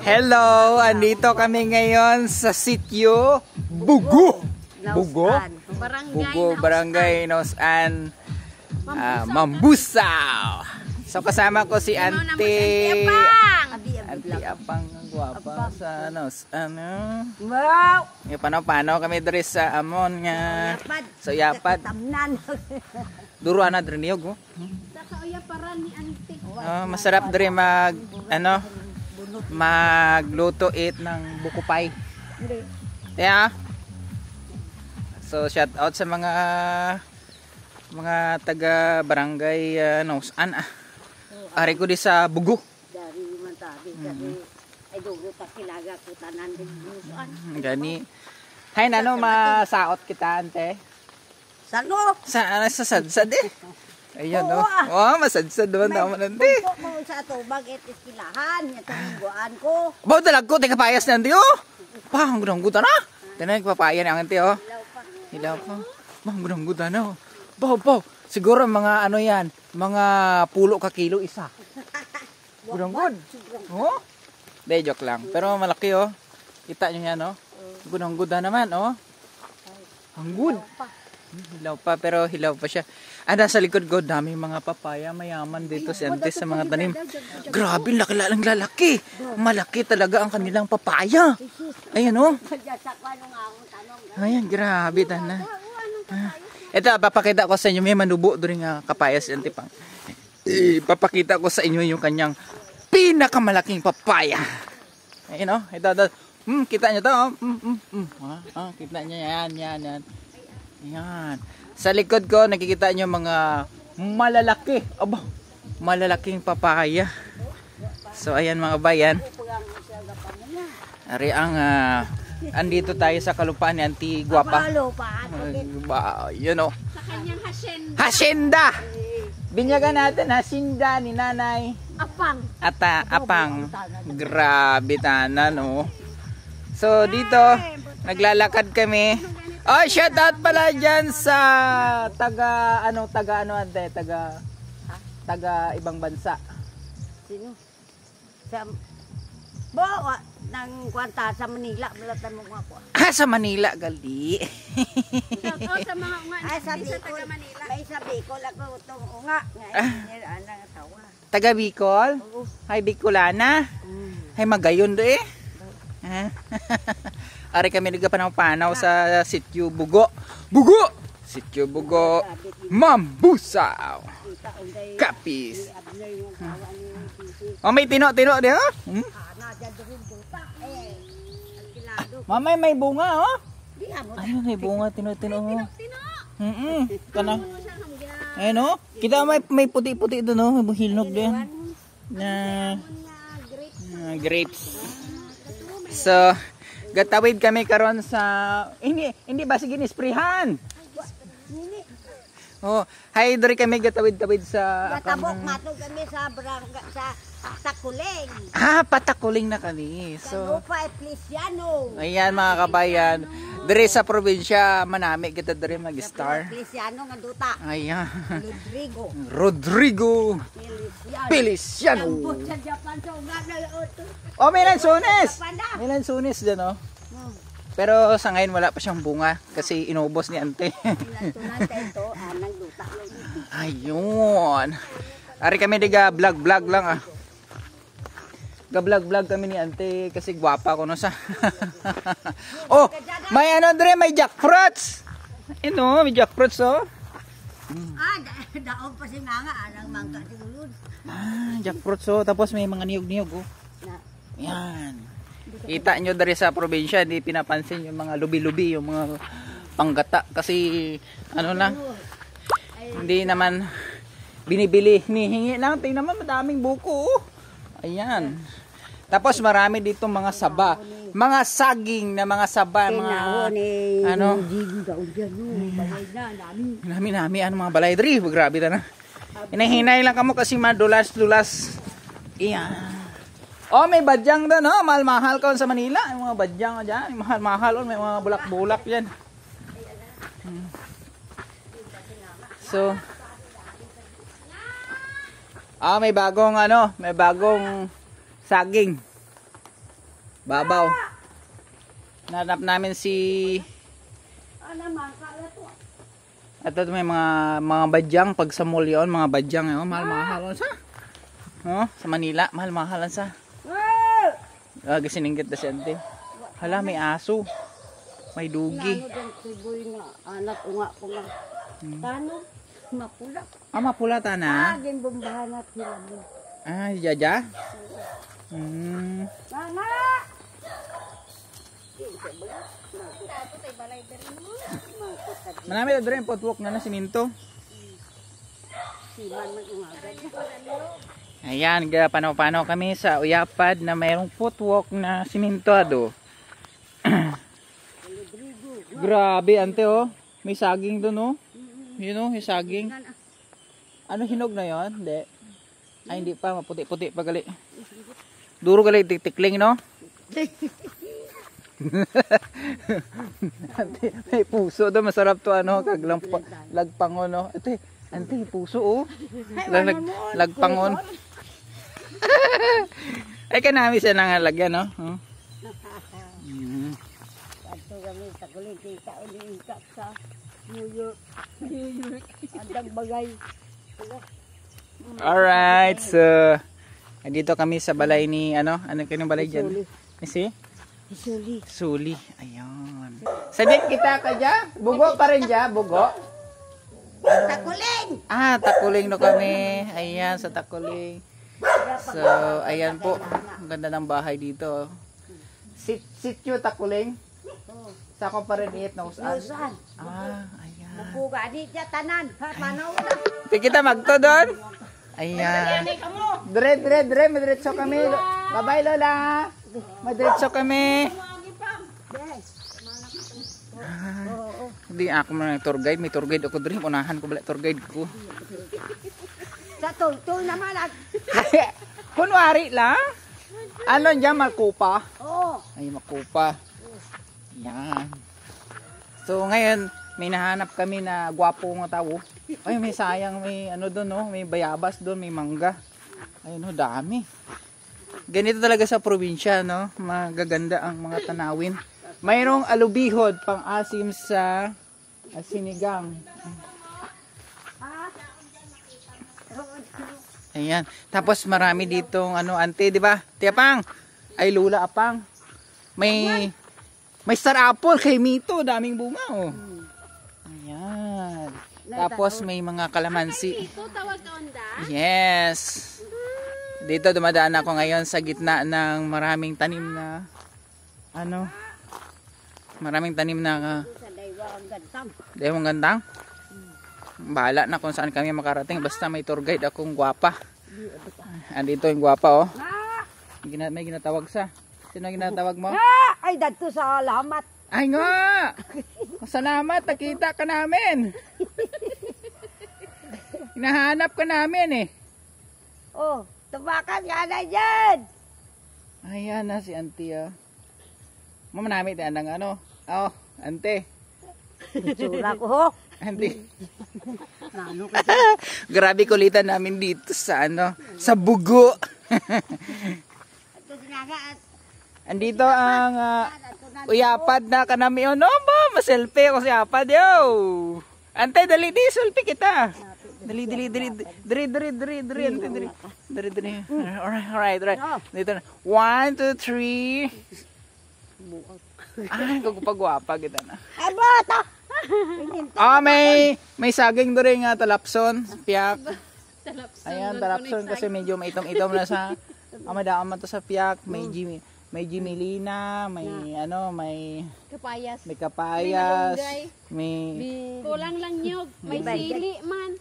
Hello, andito kami ngayon sa sitio Bugo. Bugo? Bugo, Barangay Nausan, Mambusaw. So kasama ko si Auntie Apang, ang guwapa sa yung panaw-panaw kami diri sa amon nga. So yapad. Duro ana diri niyog oh. Masarap diri magluto ng buko pie. Yeah. So shout out sa mga taga barangay Nausan. Ari ko di sa Bugo. Dari man tabi kasi ay dugo ta kilaga ko tanan din Nausan. Gani. Hay nano masaot kita ante. Sano? Sa sadsad eh. Ayun no. Oh, masadsad doon naman ante. Ko sa tubag iskilahan nya tungguan ko. Baw dalag ko tika payas nanti oh. Pa, ang gudang-guda na. Tanay papayan ang ante oh. Hilaw pa. Mang gudang-guda na. Baw. Siguro mga ano yan, mga pulo ka kilo isa. Gudang-gud. Oh? Day joke lang. Pero malaki oh. Kita nyo yan oh. Gudang-guda naman oh. Ang good. Hilaw pa pero hilaw pa siya. Sa likod ko dami mga papaya, mayaman dito si Auntie sa mga tanim. Grabe, laki-lalang lalaki. Malaki talaga ang kanilang papaya. Ayan oh. Ayan, grabe tana. Ito, papakita ko sa inyo may manubo doon nga kapaya si Auntie Pang. Papakita ko sa inyo yung kanyang pinakamalaking papaya. Ayan oh, ito. Kita nyo to oh. Kita nyo yan. Yan. Sa likod ko nakikita nyo mga malalaki. Aba, malalaking papaya. So ayan mga bayan. Ari ang andito tayo sa kalupaan ni Auntie Guapa. Yun o. Sa kanyang hacienda. Hacienda! Binyagan natin hacienda ni Nanay Apang. Apang. Grabe tanan o. So dito naglalakad kami. Oh, shout out pala dyan sa taga ibang bansa. Sino? Sa nang kwanta sa Manila, balatan mo ako. Sa Manila gali. Sa mga unga, sa taga Manila. May sa Bicol ako utong unga. Ngayon ang tawa. Taga Bicol? Hay Bicolana? Hay magayon do eh. Ari kami nagapanaw-panaw sa sitio Bugo. Sitio Bugo. Mambusaw. Kapis. May tino di oh. Mamay may bunga oh. Ayun may bunga tino oh. Kana. Ayun oh. Kita may puti-puti doon oh, may hilnog din. Na grapes. So gatawid kami karon sa hindi ba sige nisprihan. Oh, hay diri kami gatawid-tawid sa tabok matog kami sa Patakuling. Patakuling na kami. So pa Eplesiano. Ayan mga kabayan, diri sa probinsya manami kita diri mag-star. Eplesiano nga duta. Ayan. Rodrigo. Feliciano. Sa Japan so Oh, may lansunis. May lansunis dyan, oh. Pero sa ngayon wala pa siyang bunga kasi inubos ni Auntie. Ayun. Ari kami diga vlog lang ah. Ga-vlog kami ni Auntie kasi gwapa ko no sa. Oh, may may jackfruits. May jackfruits oh. Daog pa si mga anang mangga sigulod. Jackfruits oh, tapos may mga niyog oh. Yan. Kita nyo dari sa probinsya, hindi pinapansin yung mga lubi-lubi, yung mga panggata. Kasi, hindi naman binibili. Hinihingi lang. Tingnan naman, madaming buko. Ayan. Tapos marami dito mga saba. Mga saging na mga saba. Nami, mga balay. Grabe na. Hinahinay lang kamo kasi madulas-dulas. Ayan. Oh, may badyang doon, oh. Mahal-mahal ka sa Manila. Yung mga badyang dyan. Mahal-mahal, may mga bulak-bulak yan. So, may bagong saging. Babaw. Nanap namin si... Ito may mga badyang. Pag sa mall yun, mga badyang. Mahal-mahalan sa. Sa Manila, mahal-mahalan sa. Gisiningkit na siya. Hala, may aso. May dugi. Anak unga ko nga. Tano? Mapula. Mapula ta na? Gimbombahan at sila mo. Jaja? Mama! Manami na rin potwalk na siminto. Ayan, panaw-panaw kami sa Uyapad na mayroong footwalk na simentado. Grabe, ante may saging doon Yun yung saging. Ano hinog na yon? Hindi. Ay, hindi pa. Maputi-puti pa gali. Duro gali, tikling, no? Ante, may puso doon. Masarap to, lagpangon, no? Ante, puso, lagpangon. Ay, kanami siya nangalagyan, no? Ato kami sa kulit, ikat sa New York. Andang bagay. Alright, so dito kami sa balay ni ano kayong balay dyan? Si? Suli. Ayun. Sadik kita ka dyan? Bugo pa rin dyan? Bugo? Takuling! Takuling no kami. Ayan, sa Takuling. So, ayan po. Ang ganda ng bahay dito. Sityo Takuling? Sa akong pariniit na usaan. Ayan. Napuga di dyan tanan. Panaw na. Di kita magto doon? Ayan. Dire. Madiretso kami. Bye-bye, Lola. Madiretso kami. Hindi ako man tour guide. May tour guide ako diri. Unahan ko balik tour guide ko. Sa tultul na malag. Kunwari lang. Ano dyan? Makupa? Oo. Ay, makupa. Yan. So, ngayon, may nahanap kami na gwapo nga tao. Ay, may sayang, may doon, no? May bayabas doon, may mangga. Ayun, dami. Ganito talaga sa probinsya, no? Magaganda ang mga tanawin. Mayroong alubihod, pang-asim sa sinigang. Ayan. Tapos marami ditong ante, di ba? Tiapang. Ay, Lula Apang. May star apple kay Mito, daming bunga Ayan. Tapos may mga kalamansi. Yes. Dito dumadaan ako ngayon sa gitna ng maraming tanim na maraming tanim na Daywang Gantang. Bahala na kung saan kami makarating basta may tour guide akong gwapa. Andito yung gwapa May ginatawag sa. Sino ginatawag mo? Ay, dadto sa alamat. Ay nga! Salamat, nakita ka namin. Hinahanap ka namin Tubakan nga na dyan. Ayan na si auntie Mamanamit yan ng ante. Sura ko Auntie. Grabe kulitan namin dito sa sa Bugo. Andito ang Uyapad na kanami ma-selfie ako si Apad Ante, dali di selfie kita. Dali. Alright. Dito na. 1, 2, 3. Ay, kagupagwapa kita na. Ay, bata! May saging doon nga talapson, piyak. Ayan, talapson kasi medyo maitom-itom na sa madaan man to sa piyak. May Jimelina, may kapayas. May kapayas. May May kulang lang nyog, may sili man.